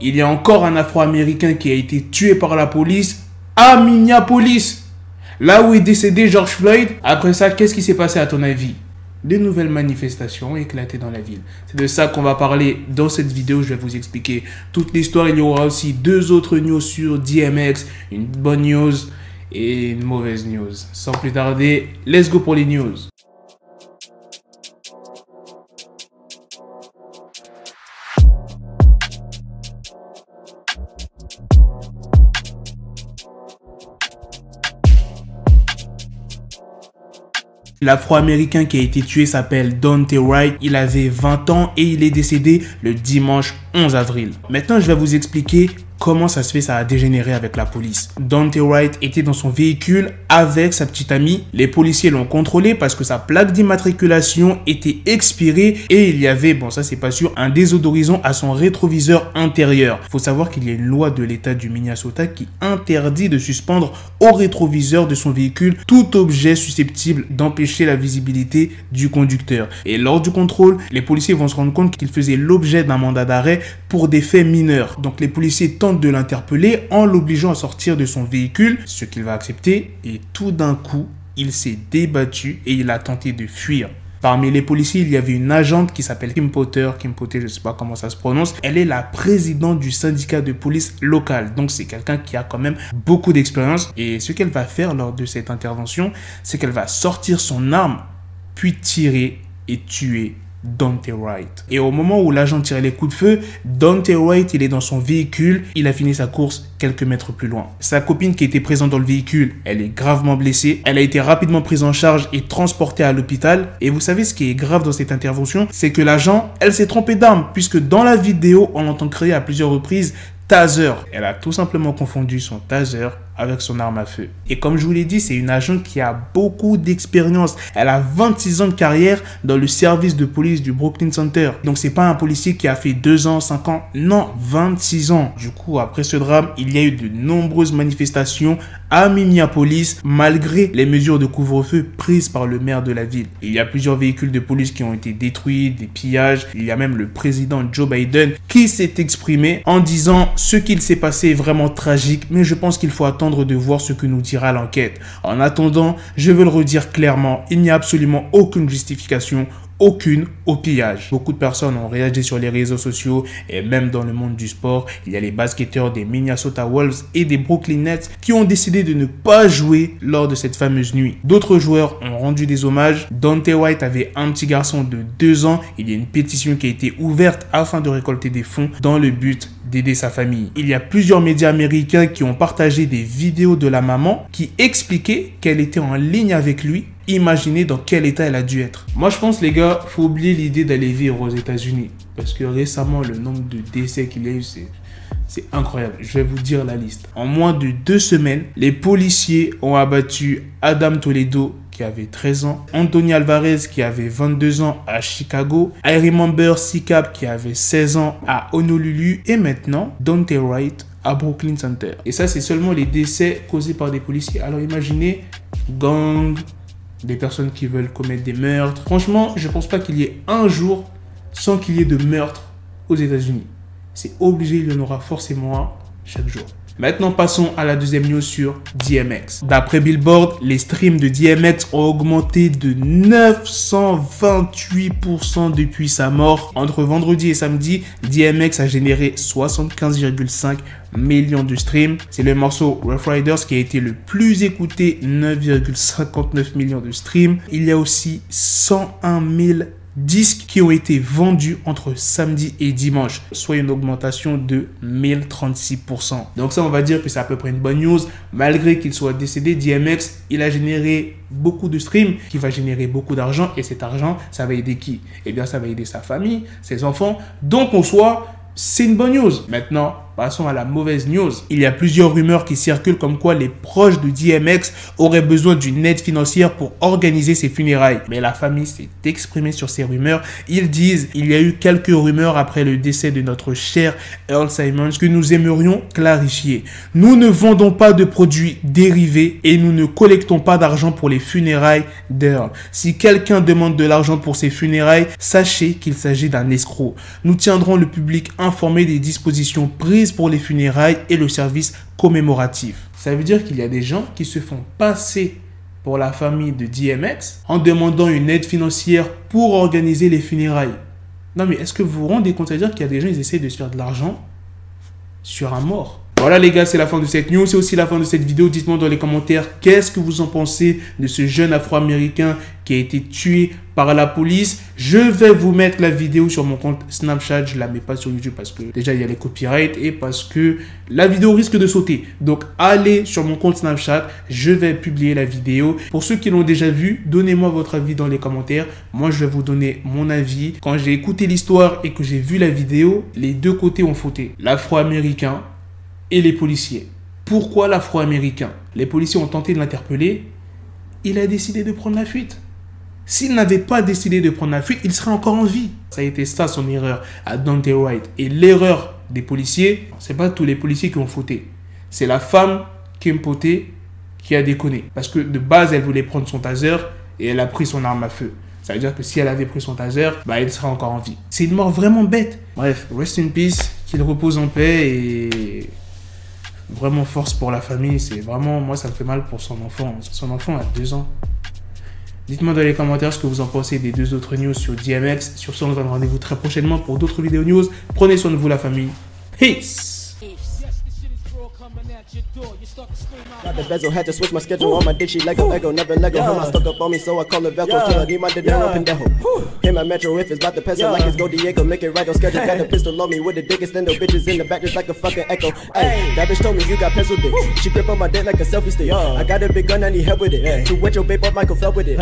Il y a encore un Afro-Américain qui a été tué par la police à Minneapolis, là où est décédé George Floyd. Après ça, qu'est-ce qui s'est passé à ton avis? De nouvelles manifestations ont éclaté dans la ville. C'est de ça qu'on va parler dans cette vidéo. Je vais vous expliquer toute l'histoire. Il y aura aussi 2 autres news sur DMX, une bonne news et une mauvaise news. Sans plus tarder, let's go pour les news. L'Afro-Américain qui a été tué s'appelle Daunte Wright. Il avait 20 ans et il est décédé le dimanche 11 avril. Maintenant, je vais vous expliquer comment ça se fait, ça a dégénéré avec la police. Daunte Wright était dans son véhicule avec sa petite amie. Les policiers l'ont contrôlé parce que sa plaque d'immatriculation était expirée et il y avait, bon ça c'est pas sûr, un désodorisant à son rétroviseur intérieur. Il faut savoir qu'il y a une loi de l'état du Minnesota qui interdit de suspendre au rétroviseur de son véhicule tout objet susceptible d'empêcher la visibilité du conducteur. Et lors du contrôle, les policiers vont se rendre compte qu'il faisait l'objet d'un mandat d'arrêt pour des faits mineurs. Donc les policiers tentent de l'interpeller en l'obligeant à sortir de son véhicule, ce qu'il va accepter, et tout d'un coup, il s'est débattu et il a tenté de fuir. Parmi les policiers, il y avait une agente qui s'appelle Kim Potter. Kim Potter, je ne sais pas comment ça se prononce. Elle est la présidente du syndicat de police local. Donc, c'est quelqu'un qui a quand même beaucoup d'expérience. Et ce qu'elle va faire lors de cette intervention, c'est qu'elle va sortir son arme, puis tirer et tuer Daunte Wright. Et au moment où l'agent tirait les coups de feu, Daunte Wright, il est dans son véhicule. Il a fini sa course quelques mètres plus loin. Sa copine qui était présente dans le véhicule, elle est gravement blessée. Elle a été rapidement prise en charge et transportée à l'hôpital. Et vous savez ce qui est grave dans cette intervention, c'est que l'agent, elle s'est trompée d'arme, puisque dans la vidéo, on l'entend crier à plusieurs reprises taser. Elle a tout simplement confondu son taser avec son arme à feu. Et comme je vous l'ai dit, c'est une agente qui a beaucoup d'expérience. Elle a 26 ans de carrière dans le service de police du Brooklyn Center. Donc c'est pas un policier qui a fait 2 ans, 5 ans. Non, 26 ans. Du coup, après ce drame, il y a eu de nombreuses manifestations à Minneapolis, malgré les mesures de couvre-feu prises par le maire de la ville. Il y a plusieurs véhicules de police qui ont été détruits, des pillages. Il y a même le président Joe Biden qui s'est exprimé en disant « Ce qu'il s'est passé est vraiment tragique, mais je pense qu'il faut attendre de voir ce que nous dira l'enquête. En attendant, je veux le redire clairement, il n'y a absolument aucune justification, aucune au pillage. » Beaucoup de personnes ont réagi sur les réseaux sociaux et même dans le monde du sport. Il y a les basketteurs des Minnesota Wolves et des Brooklyn Nets qui ont décidé de ne pas jouer lors de cette fameuse nuit. D'autres joueurs ont rendu des hommages. Daunte Wright avait un petit garçon de 2 ans. Il y a une pétition qui a été ouverte afin de récolter des fonds dans le but d'aider sa famille. Il y a plusieurs médias américains qui ont partagé des vidéos de la maman qui expliquaient qu'elle était en ligne avec lui. Imaginez dans quel état elle a dû être. Moi, je pense, les gars, faut oublier l'idée d'aller vivre aux États-Unis. Parce que récemment, le nombre de décès qu'il y a eu, c'est incroyable. Je vais vous dire la liste. En moins de 2 semaines, les policiers ont abattu Adam Toledo, qui avait 13 ans, Anthony Alvarez, qui avait 22 ans à Chicago, I Remember C-Cap, qui avait 16 ans à Honolulu, et maintenant, Daunte Wright à Brooklyn Center. Et ça, c'est seulement les décès causés par des policiers. Alors imaginez, gang, des personnes qui veulent commettre des meurtres. Franchement, je ne pense pas qu'il y ait un jour sans qu'il y ait de meurtre aux États-Unis. C'est obligé, il y en aura forcément un chaque jour. Maintenant, passons à la deuxième news sur DMX. D'après Billboard, les streams de DMX ont augmenté de 928% depuis sa mort. Entre vendredi et samedi, DMX a généré 75,5 millions de streams. C'est le morceau Rough Riders qui a été le plus écouté, 9,59 millions de streams. Il y a aussi 101 000 disques qui ont été vendus entre samedi et dimanche, soit une augmentation de 1036%. Donc ça, on va dire que c'est à peu près une bonne news. Malgré qu'il soit décédé, DMX, il a généré beaucoup de streams, qui va générer beaucoup d'argent, et cet argent, ça va aider qui? Eh bien, ça va aider sa famille, ses enfants. Donc, en soi, c'est une bonne news. Maintenant, passons à la mauvaise news. Il y a plusieurs rumeurs qui circulent comme quoi les proches de DMX auraient besoin d'une aide financière pour organiser ses funérailles. Mais la famille s'est exprimée sur ces rumeurs. Ils disent il y a eu quelques rumeurs après le décès de notre cher Earl Simons que nous aimerions clarifier. Nous ne vendons pas de produits dérivés et nous ne collectons pas d'argent pour les funérailles d'Earl. Si quelqu'un demande de l'argent pour ses funérailles, sachez qu'il s'agit d'un escroc. Nous tiendrons le public informé des dispositions prises pour les funérailles et le service commémoratif. Ça veut dire qu'il y a des gens qui se font passer pour la famille de DMX en demandant une aide financière pour organiser les funérailles. Non mais est-ce que vous vous rendez compte? C'est-à-dire qu'il y a des gens qui essaient de se faire de l'argent sur un mort. Voilà les gars, c'est la fin de cette news, c'est aussi la fin de cette vidéo. Dites-moi dans les commentaires qu'est-ce que vous en pensez de ce jeune afro-américain qui a été tué par la police. Je vais vous mettre la vidéo sur mon compte Snapchat, je la mets pas sur YouTube parce que déjà il y a les copyrights et parce que la vidéo risque de sauter. Donc allez sur mon compte Snapchat, je vais publier la vidéo. Pour ceux qui l'ont déjà vu, donnez-moi votre avis dans les commentaires. Moi je vais vous donner mon avis. Quand j'ai écouté l'histoire et que j'ai vu la vidéo, les deux côtés ont fauté. L'afro-américain et les policiers. Pourquoi l'afro-américain? Les policiers ont tenté de l'interpeller. Il a décidé de prendre la fuite. S'il n'avait pas décidé de prendre la fuite, il serait encore en vie. Ça a été ça son erreur à Daunte Wright. Et l'erreur des policiers, c'est pas tous les policiers qui ont fauté. C'est la femme Kim Poté qui a déconné. Parce que de base, elle voulait prendre son taser et elle a pris son arme à feu. Ça veut dire que si elle avait pris son taser, il serait encore en vie. C'est une mort vraiment bête. Bref, rest in peace, qu'il repose en paix et... Vraiment force pour la famille, c'est vraiment, moi ça me fait mal pour son enfant. Son enfant a 2 ans. Dites-moi dans les commentaires ce que vous en pensez des 2 autres news sur DMX. Sur ce, on se donne rendez-vous très prochainement pour d'autres vidéos news. Prenez soin de vous la famille. Peace! Got the bezel, had to switch my schedule on my dick, she Lego, never Lego. Her mouth stuck up on me, so I call her Velcro. Till I need my dinero pendejo. Hit my metro if it's about to pencil like it's Go Diego. Make it right on schedule. Got the pistol on me with the dick, extend the bitches in the back just like a fucking echo. Ay, that bitch told me you got pencil dick. She grip on my dick like a selfie stick. I got a big gun, I need help with it. To wet your babe up, Michael fell with it.